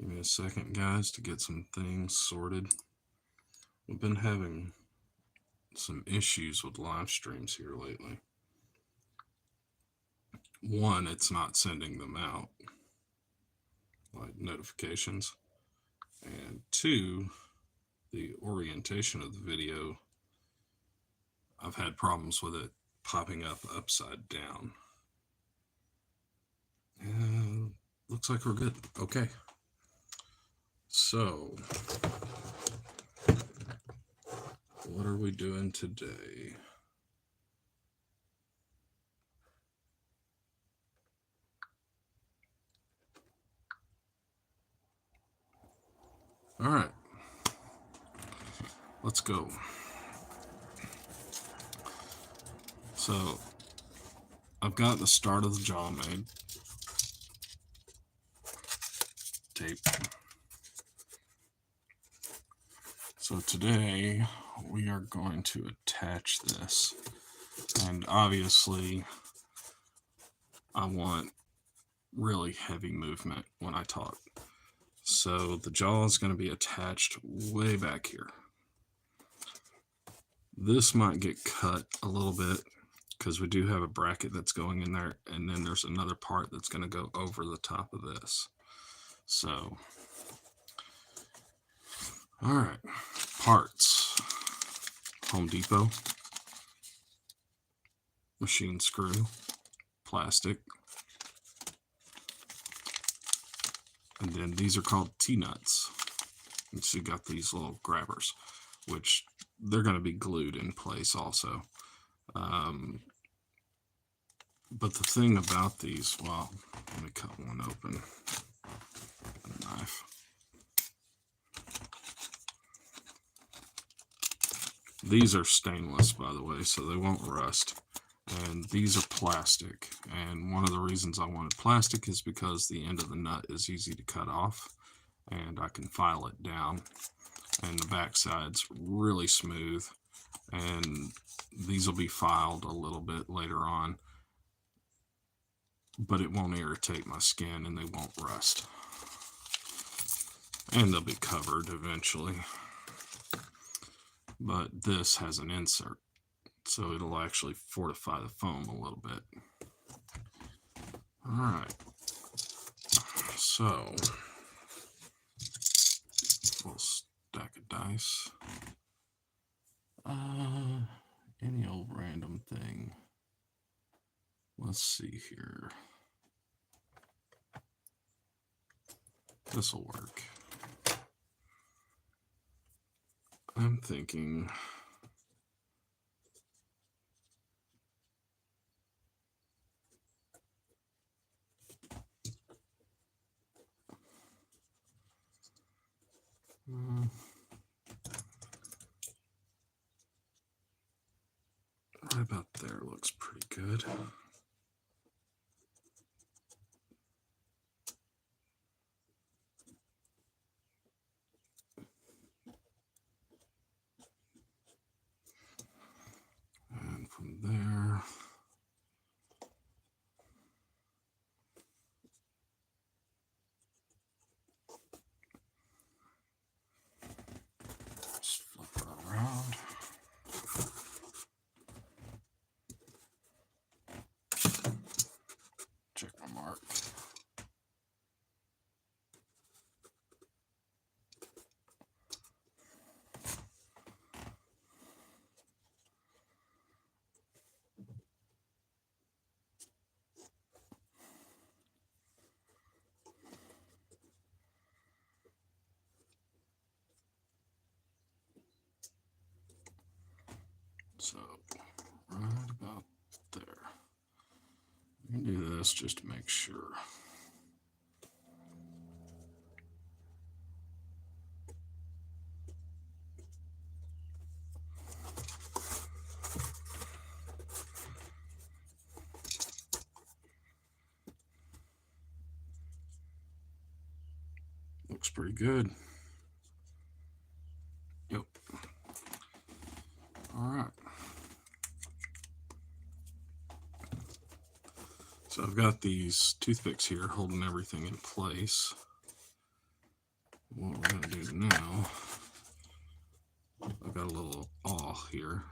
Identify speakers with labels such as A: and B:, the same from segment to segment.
A: Give me a second, guys, to get some things sorted. We've been having some issues with live streams here lately. One, it's not sending them out, like notifications. And two, the orientation of the video, I've had problems with it popping up upside down. And looks like we're good. Okay. So, what are we doing today? All right. Let's go. So, I've got the start of the jaw made. Tape. So today we are going to attach this, and obviously I want really heavy movement when I talk. So the jaw is going to be attached way back here. This might get cut a little bit because we do have a bracket that's going in there, and then there's another part that's going to go over the top of this. So, all right, parts. Home Depot, machine screw, plastic, and then these are called T-nuts. And so you got these little grabbers, which they're going to be glued in place also. But the thing about these, well, let me cut one open with a knife. These are stainless, by the way, so they won't rust. And these are plastic. And one of the reasons I wanted plastic is because the end of the nut is easy to cut off, and I can file it down. And the backside's really smooth. And these will be filed a little bit later on, but it won't irritate my skin and they won't rust. And they'll be covered eventually. But this has an insert, so it'll actually fortify the foam a little bit. All right. So, we'll stack of dice. Any old random thing. Let's see here. This'll work. I'm thinking right about there looks pretty good. And from there, just flip it around. Check my mark. So, right about there. I'm going to do this just to make sure. Looks pretty good. Yep. All right. So I've got these toothpicks here holding everything in place. what we're going to do now, I've got a little awl here.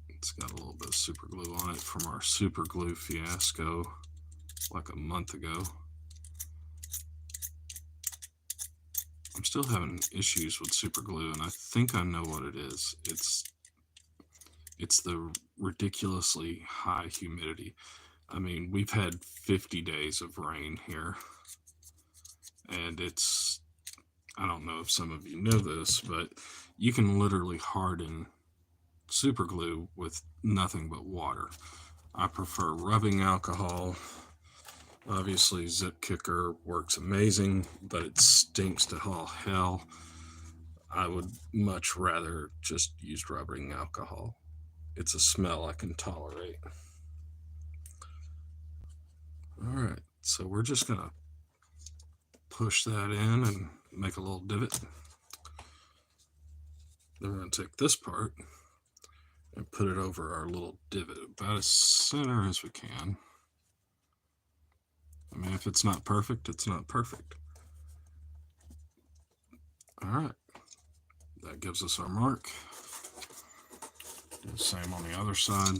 A: It's got a little bit of super glue on it from our super glue fiasco like a month ago. I'm still having issues with super glue, and I think I know what it is. It's the ridiculously high humidity. I mean, we've had 50 days of rain here, and I don't know if some of you know this, but you can literally harden super glue with nothing but water. I prefer rubbing alcohol. Obviously, Zip Kicker works amazing, but it stinks to all hell. I would much rather just use rubbing alcohol. It's a smell I can tolerate. All right, so we're just gonna push that in and make a little divot. Then we're gonna take this part and put it over our little divot about as center as we can. I mean, if it's not perfect, it's not perfect. All right, that gives us our mark. Do the same on the other side.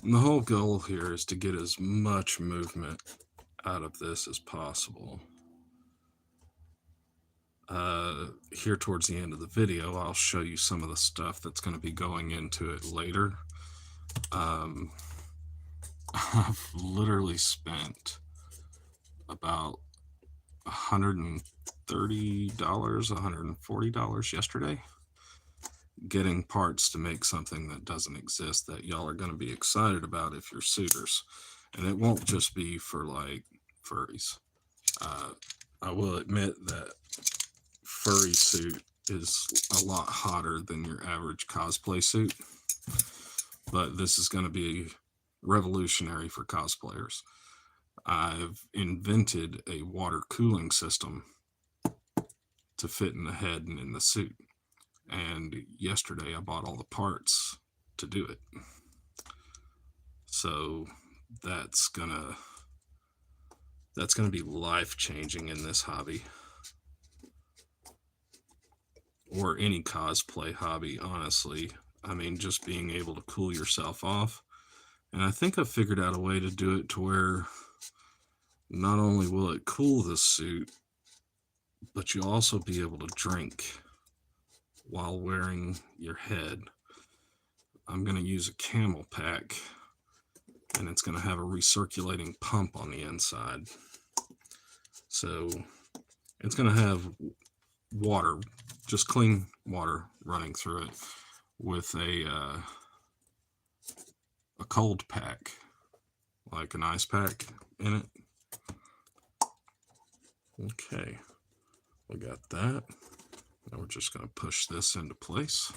A: And the whole goal here is to get as much movement out of this as possible. Here towards the end of the video, I'll show you some of the stuff that's going to be going into it later. I've literally spent about $130, $140 yesterday getting parts to make something that doesn't exist that y'all are going to be excited about if you're suitors. And it won't just be for like furries. I will admit that furry suit is a lot hotter than your average cosplay suit, but this is going to be revolutionary for cosplayers. I've invented a water cooling system to fit in the head and in the suit, and yesterday I bought all the parts to do it. So that's gonna be life-changing in this hobby, or any cosplay hobby, honestly. I mean, just being able to cool yourself off. And I think I've figured out a way to do it to where not only will it cool the suit, but you'll also be able to drink while wearing your head. I'm going to use a camel pack, and it's going to have a recirculating pump on the inside. So it's going to have water, just clean water running through it with a cold pack, like an ice pack in it. Okay, we got that. Now we're just going to push this into place.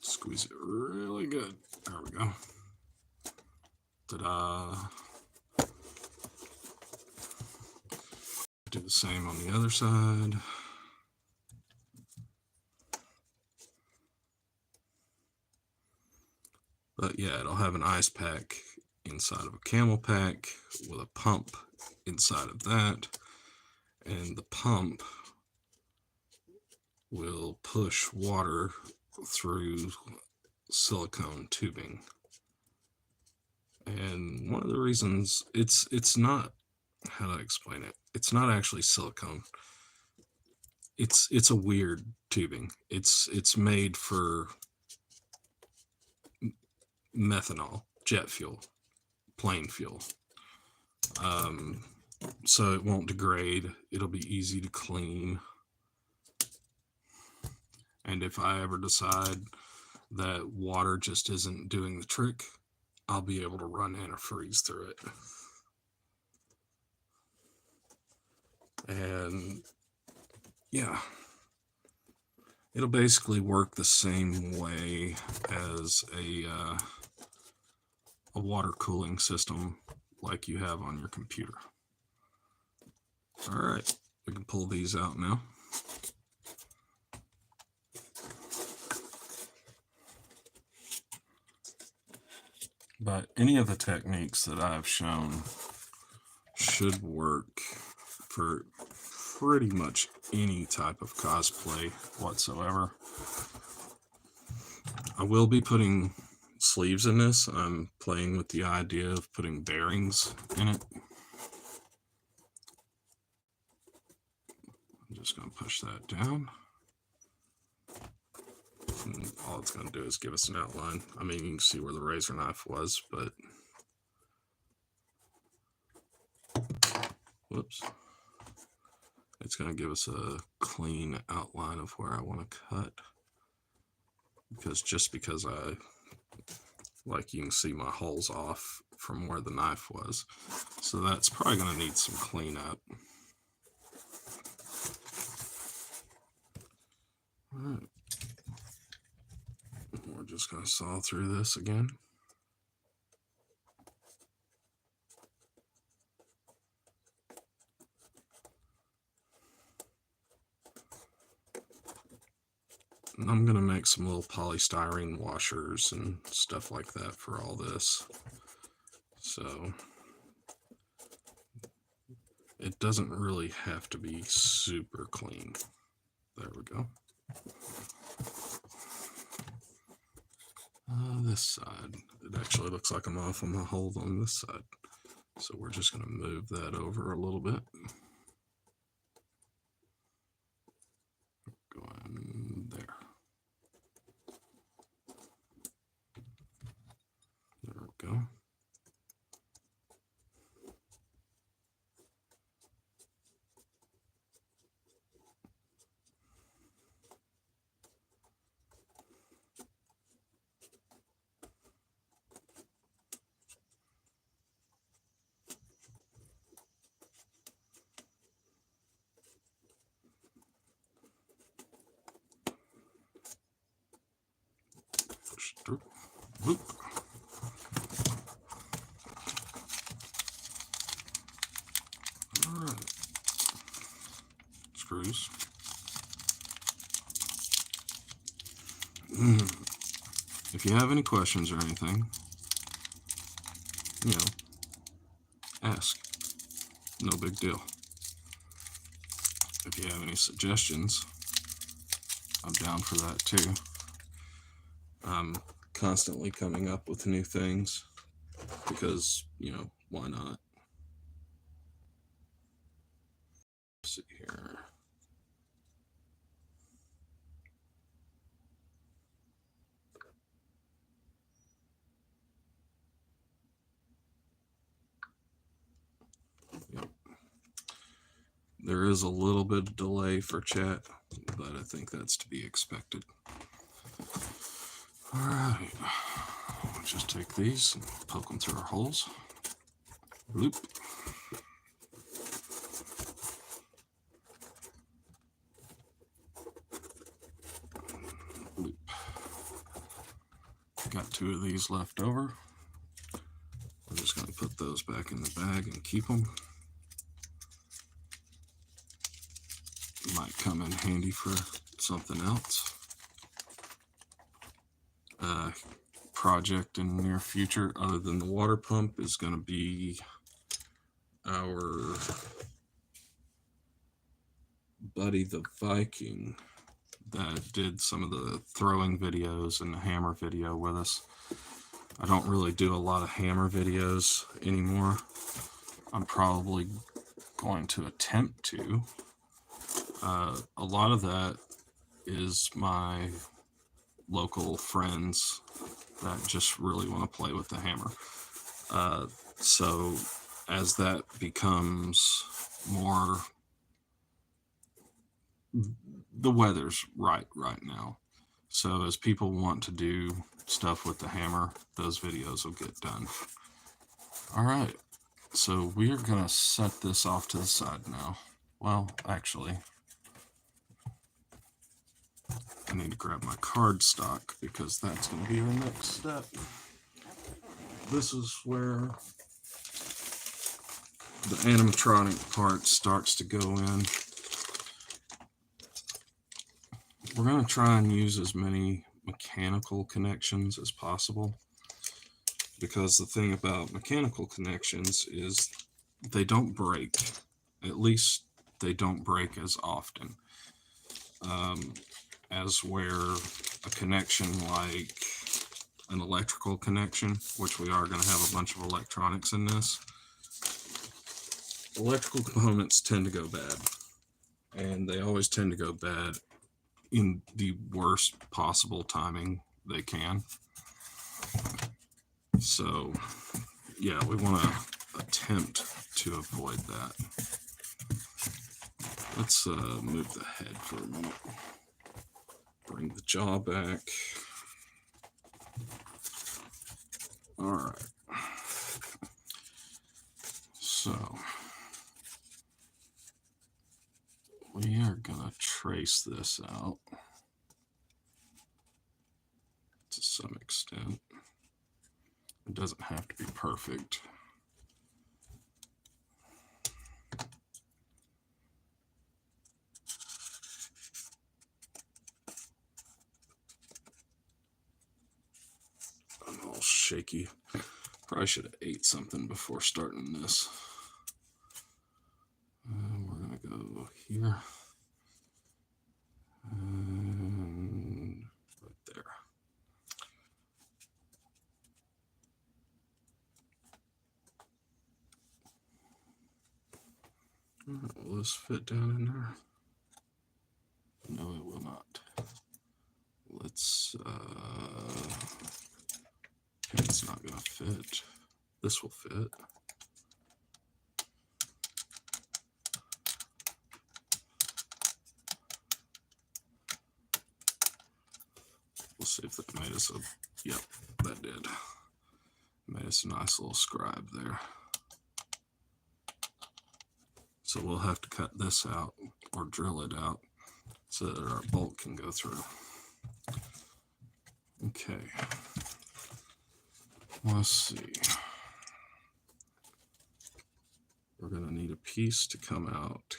A: Squeeze it really good. There we go. Ta-da! Do the same on the other side. But yeah, it'll have an ice pack inside of a camel pack with a pump inside of that. And the pump will push water through silicone tubing. And one of the reasons it's not, how do I explain it? It's not actually silicone. It's a weird tubing. It's made for methanol, jet fuel, plane fuel. So it won't degrade. It'll be easy to clean. And if I ever decide that water just isn't doing the trick, I'll be able to run antifreeze through it. And yeah, it'll basically work the same way as a water cooling system like you have on your computer. All right, we can pull these out now. But any of the techniques that I've shown should work for pretty much any type of cosplay whatsoever. I will be putting sleeves in this. I'm playing with the idea of putting bearings in it. I'm just going to push that down. And all it's going to do is give us an outline. I mean, you can see where the razor knife was, but whoops. It's going to give us a clean outline of where I want to cut. Because like you can see my holes off from where the knife was. So that's probably going to need some cleanup. All right. We're just going to saw through this again. And I'm going to make some little polystyrene washers and stuff like that for all this. So it doesn't really have to be super clean. There we go. This side, it actually looks like I'm off on my hole on this side. So we're just going to move that over a little bit. Going there. There we go. Push through. Whoop. All right. Screws. If you have any questions or anything, you know, ask. No big deal. If you have any suggestions, I'm down for that too. I'm constantly coming up with new things because, you know, why not? Let's see here. Yep. There is a little bit of delay for chat, but I think that's to be expected. All right. Let's just take these and poke them through our holes. Bloop. Bloop. Got 2 of these left over. We're just going to put those back in the bag and keep them. Might come in handy for something else. Project in the near future, other than the water pump, is going to be our buddy the Viking that did some of the throwing videos and the hammer video with us. I don't really do a lot of hammer videos anymore. I'm probably going to attempt to. A lot of that is my local friends that just really want to play with the hammer. So as that becomes more, the weather's right now. So as people want to do stuff with the hammer, those videos will get done. All right, so we are going to set this off to the side now. Well, actually, I need to grab my cardstock because that's going to be our next step. This is where the animatronic part starts to go in. We're going to try and use as many mechanical connections as possible, because the thing about mechanical connections is they don't break. At least they don't break as often. As where a connection like an electrical connection, which we are going to have a bunch of electronics in this, electrical components tend to go bad. And they always tend to go bad in the worst possible timing they can. So, yeah, we want to attempt to avoid that. Let's move the head for a minute. Bring the jaw back. All right. So, we are going to trace this out to some extent. It doesn't have to be perfect. I'm all shaky. Probably should have ate something before starting this. We're going to go here. And right there. All right, will this fit down in there? No, it will not. Let's, it's not going to fit. This will fit. We'll see if that made us a, yep, that did. Made us a nice little scribe there. So we'll have to cut this out or drill it out so that our bolt can go through. Okay. Let's see. We're going to need a piece to come out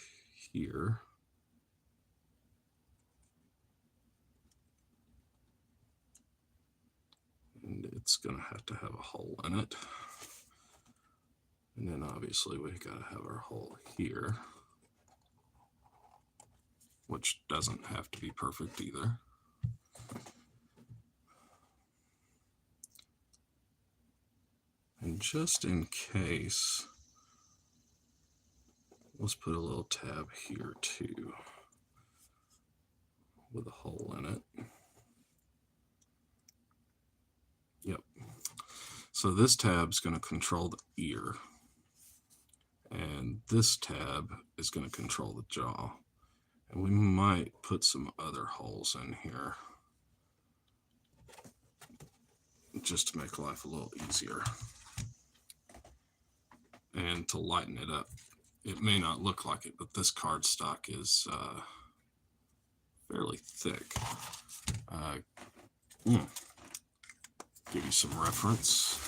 A: here. And it's going to have a hole in it. And then obviously we got to have our hole here, which doesn't have to be perfect either. And just in case, let's put a little tab here too, with a hole in it. Yep. So this tab's going to control the ear, and this tab is going to control the jaw. And we might put some other holes in here just to make life a little easier and to lighten it up. It may not look like it, but this cardstock is fairly thick. Give you some reference.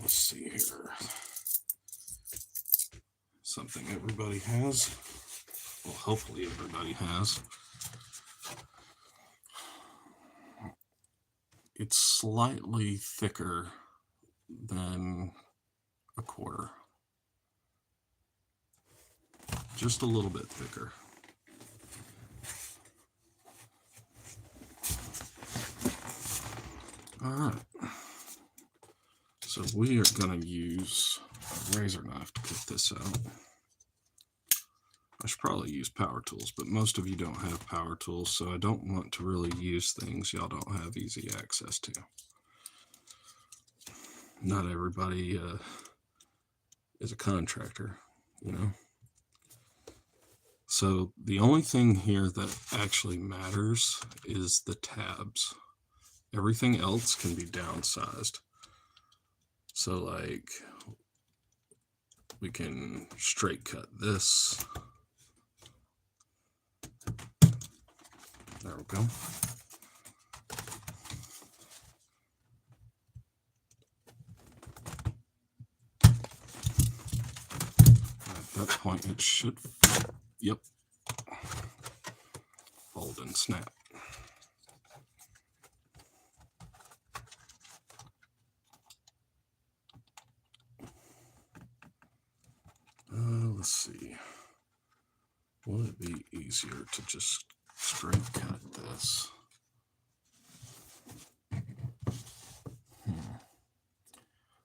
A: Let's see here. Something everybody has. Well, hopefully everybody has. It's slightly thicker than a quarter. Just a little bit thicker. All right. So we are going to use a razor knife to cut this out. I should probably use power tools, but most of you don't have power tools, so I don't want to really use things y'all don't have easy access to. Not everybody is a contractor, you know. So the only thing here that actually matters is the tabs. Everything else can be downsized. So like we can straight cut this. There we go. At that point it should, yep, fold and snap. let's see. Will it be easier to just straight cut this?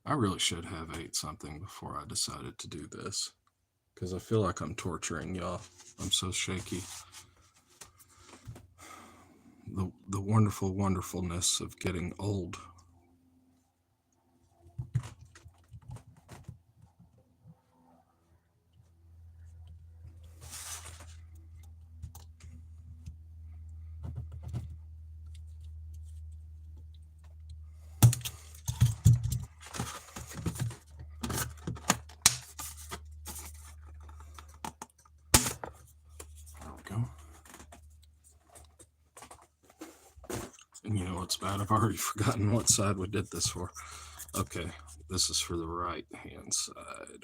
A: I really should have ate something before I decided to do this, because I feel like I'm torturing y'all. I'm so shaky. The wonderful wonderfulness of getting old. And you know what's bad? I've already forgotten what side we did this for. Okay, this is for the right hand side.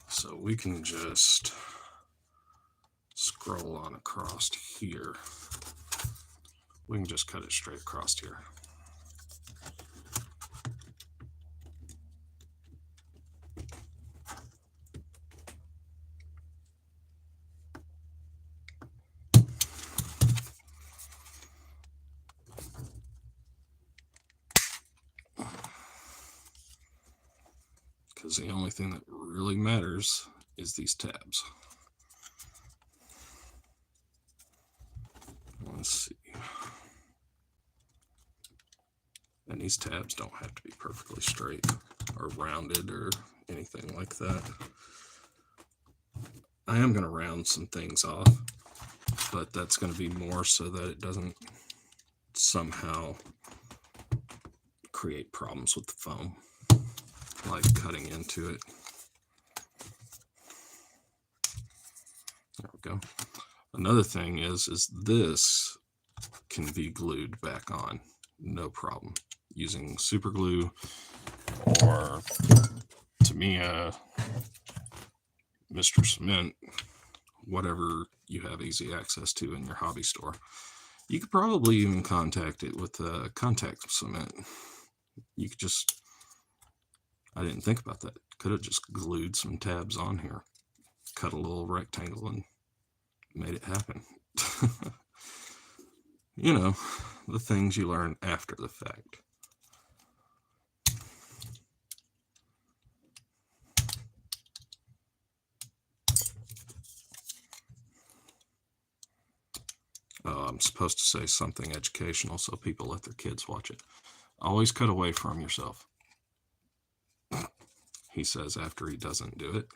A: So we can just scroll on across here. We can just cut it straight across here. Because the only thing that really matters is these tabs. Let's see. And these tabs don't have to be perfectly straight or rounded or anything like that. I am going to round some things off, but that's going to be more so that it doesn't somehow create problems with the foam, like cutting into it. There we go. Another thing is this can be glued back on, no problem, using super glue or Tamiya, Mr. Cement, whatever you have easy access to in your hobby store. You could probably even contact it with contact cement. You could just, I didn't think about that. Could have just glued some tabs on here, cut a little rectangle and made it happen. You know, the things you learn after the fact. Oh, I'm supposed to say something educational so people let their kids watch it. Always cut away from yourself, he says after he doesn't do it.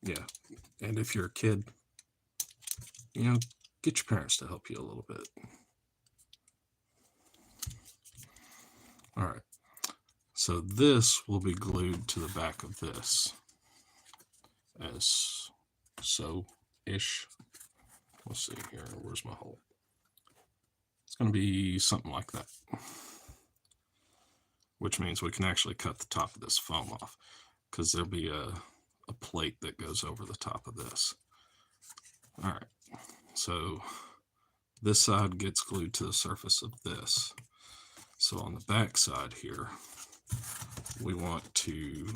A: Yeah, and if you're a kid, you know, get your parents to help you a little bit. All right, so this will be glued to the back of this as so-ish. Let's see here, where's my hole? It's going to be something like that, which means we can actually cut the top of this foam off because there'll be a plate that goes over the top of this. All right, so this side gets glued to the surface of this. So on the back side here, we want to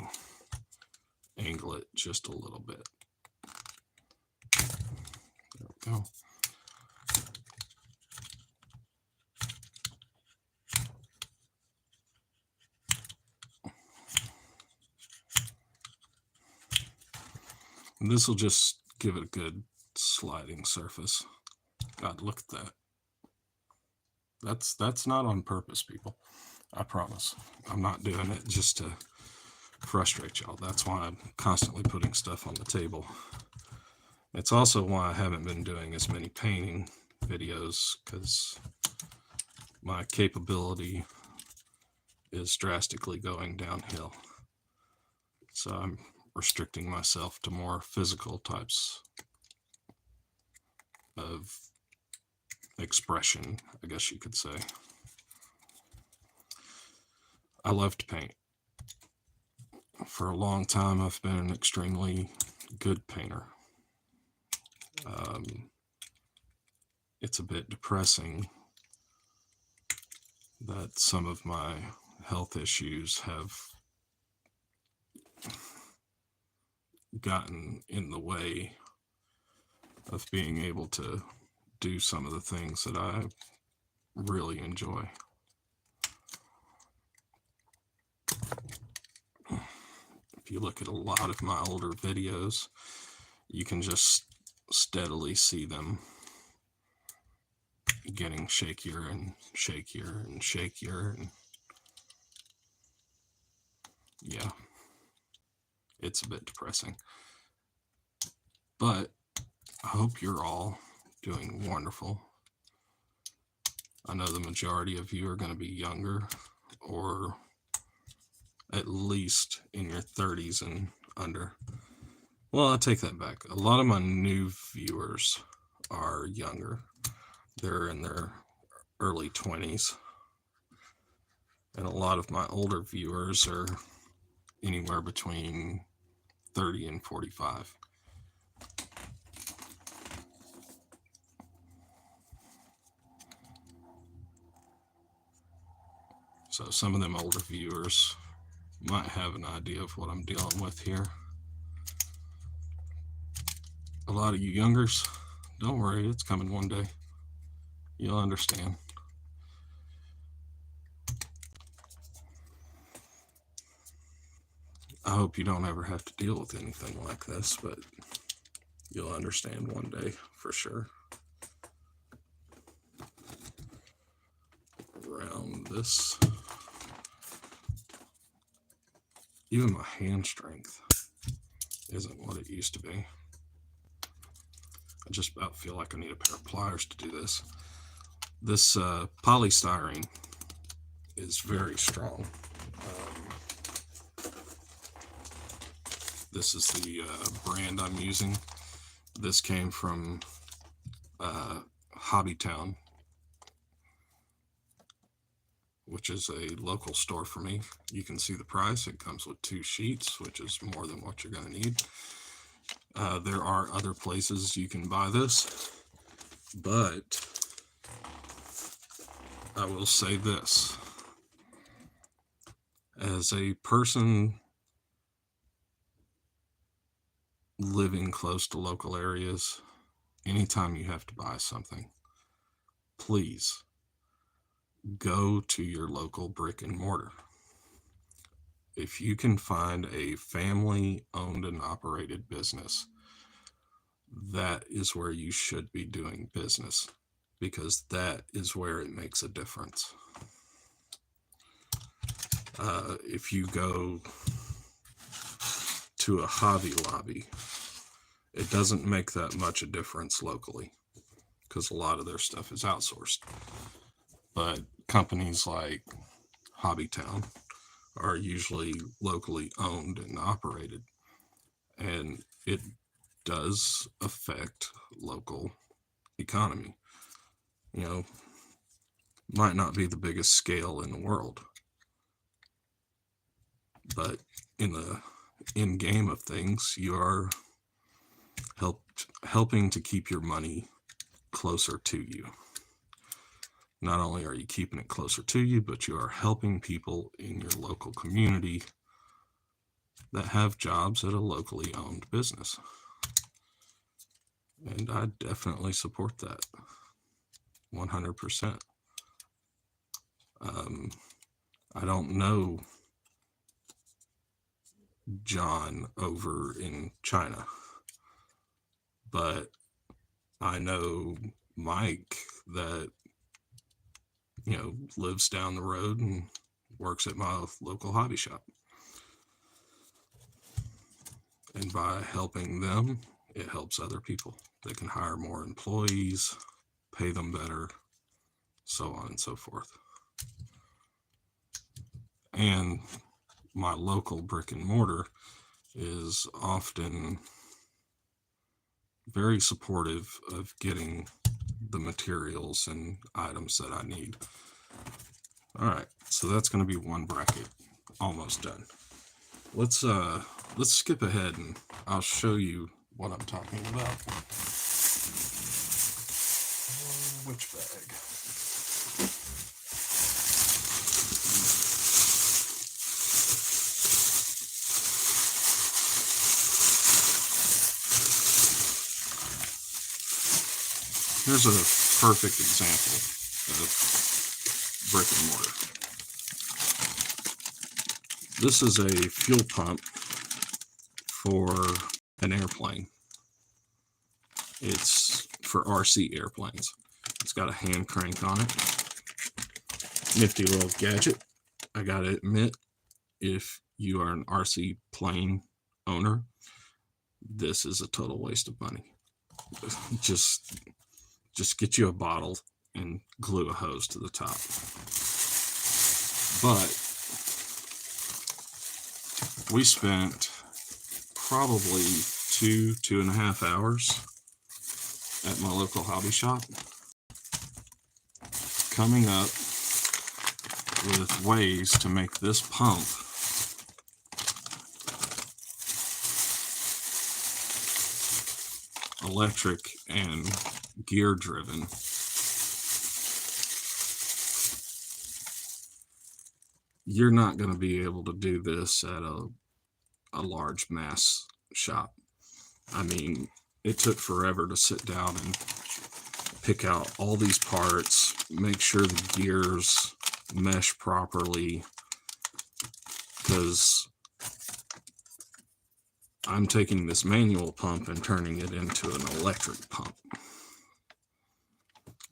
A: angle it just a little bit. There we go. And this will just give it a good sliding surface. God, look at that. That's not on purpose, people. I promise. I'm not doing it just to frustrate y'all. That's why I'm constantly putting stuff on the table. It's also why I haven't been doing as many painting videos, because my capability is drastically going downhill. So I'm restricting myself to more physical types of expression, I guess you could say. I love to paint. For a long time, I've been an extremely good painter. It's a bit depressing that some of my health issues have gotten in the way of being able to do some of the things that I really enjoy. If you look at a lot of my older videos, you can just steadily see them getting shakier and shakier and shakier. And yeah, it's a bit depressing. But I hope you're all doing wonderful. I know the majority of you are going to be younger, or at least in your 30s and under. Well, I take that back. A lot of my new viewers are younger. They're in their early 20s. And a lot of my older viewers are anywhere between 30 and 45. So some of them older viewers might have an idea of what I'm dealing with here. A lot of you youngers, don't worry, it's coming one day. You'll understand. I hope you don't ever have to deal with anything like this, but you'll understand one day for sure. Around this. Even my hand strength isn't what it used to be. I just about feel like I need a pair of pliers to do this. This polystyrene is very strong. This is the brand I'm using. This came from Hobbytown, which is a local store for me. You can see the price. It comes with 2 sheets, which is more than what you're going to need. There are other places you can buy this, but I will say this. As a person living close to local areas, anytime you have to buy something, please go to your local brick and mortar. If you can find a family owned and operated business, that is where you should be doing business, because that is where it makes a difference. If you go to a Hobby Lobby, it doesn't make that much a difference locally, because a lot of their stuff is outsourced. But companies like Hobbytown are usually locally owned and operated, and it does affect local economy. You know, might not be the biggest scale in the world, but in the end game of things, you are helping to keep your money closer to you. Not only are you keeping it closer to you, but you are helping people in your local community that have jobs at a locally owned business. And I definitely support that 100%. I don't know John over in China, but I know Mike that, you know, lives down the road and works at my local hobby shop. And by helping them, it helps other people. They can hire more employees, pay them better, so on and so forth. And my local brick and mortar is often very supportive of getting the materials and items that I need. All right, so that's going to be one bracket almost done. Let's skip ahead and I'll show you what I'm talking about. Which bag? Here's a perfect example of brick and mortar. This is a fuel pump for an airplane. It's for RC airplanes. It's got a hand crank on it. Nifty little gadget. I gotta admit, if you are an RC plane owner, this is a total waste of money. Just get you a bottle and glue a hose to the top. But we spent probably 2.5 hours at my local hobby shop coming up with ways to make this pump electric and gear driven. You're not going to be able to do this at a large mass shop. I mean, it took forever to sit down and pick out all these parts, make sure the gears mesh properly, because I'm taking this manual pump and turning it into an electric pump.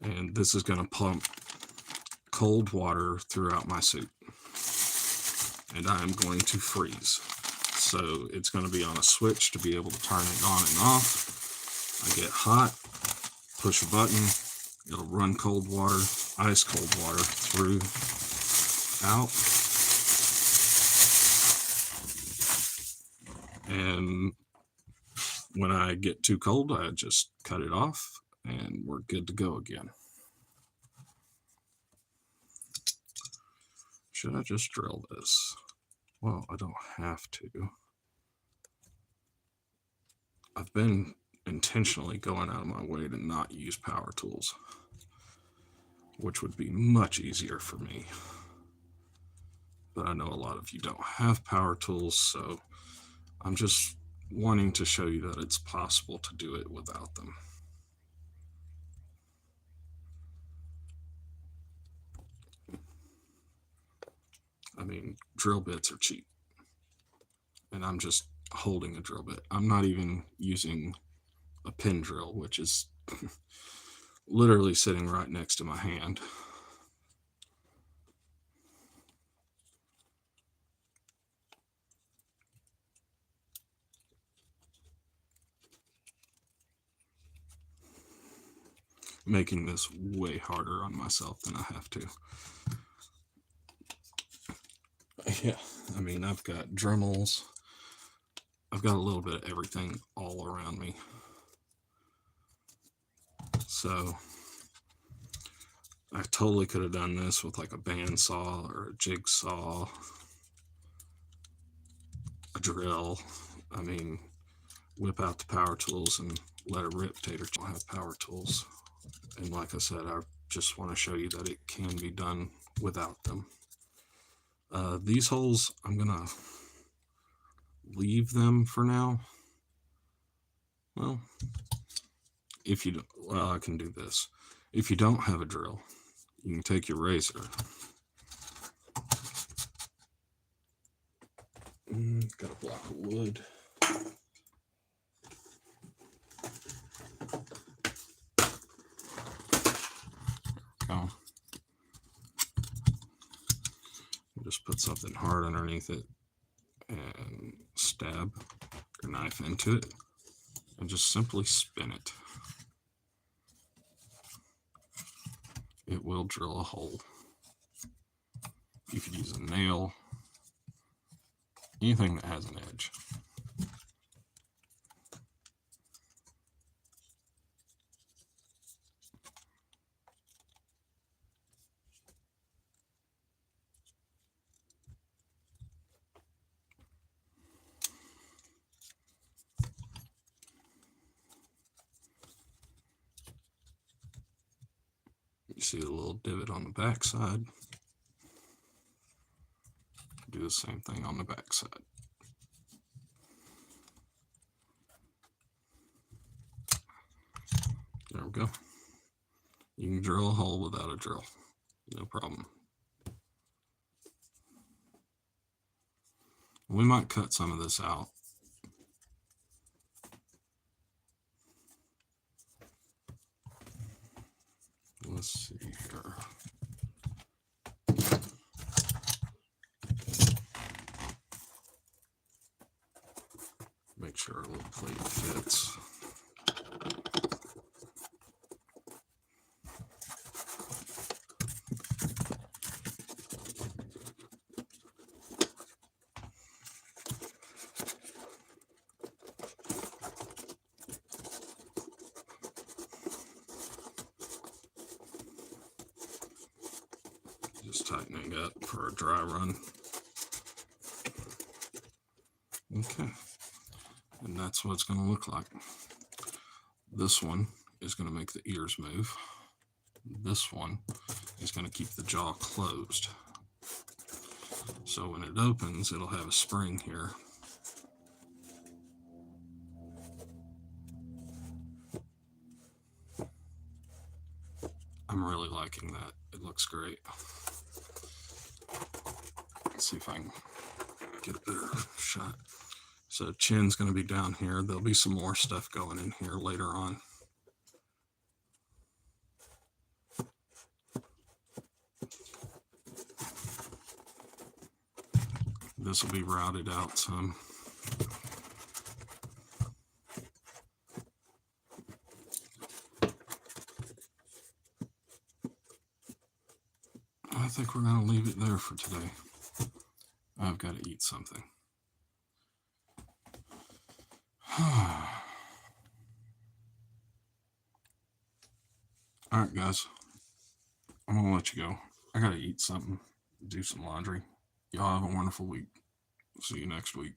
A: And this is going to pump cold water throughout my suit. And I'm going to freeze. So it's going to be on a switch to be able to turn it on and off. I get hot, push a button, it'll run cold water, ice cold water through, out. And when I get too cold, I just cut it off and we're good to go again. Should I just drill this? Well, I don't have to. I've been intentionally going out of my way to not use power tools, which would be much easier for me. But I know a lot of you don't have power tools, so I'm just wanting to show you that it's possible to do it without them. I mean, drill bits are cheap. And I'm just holding a drill bit. I'm not even using a pin drill, which is literally sitting right next to my hand. Making this way harder on myself than I have to. Yeah, I mean, I've got Dremels. I've got a little bit of everything all around me. So I totally could have done this with like a bandsaw or a jigsaw, a drill. I mean, whip out the power tools and let it rip. Tater don't have power tools. And like I said, I just want to show you that it can be done without them. These holes, I'm going to leave them for now. Well, if you don't, well, I can do this. If you don't have a drill, you can take your razor. Got a block of wood. Go. Just put something hard underneath it and stab your knife into it and just simply spin it. It will drill a hole. You could use a nail, anything that has an edge. see a little divot on the back side. Do the same thing on the back side. There we go. You can drill a hole without a drill. No problem. We might cut some of this out. Let's see here. Make sure our little plate fits. Just tightening up for a dry run. Okay, and that's what it's going to look like. This one is going to make the ears move. This one is going to keep the jaw closed. So when it opens, it'll have a spring here. I'm really liking that. It looks great. Let's see if I can get a better shot. So chin's going to be down here. There'll be some more stuff going in here later on. This will be routed out some. I think we're going to leave it there for today. I've got to eat something. Alright guys, I'm going to let you go. I got to eat something, do some laundry. Y'all have a wonderful week. See you next week.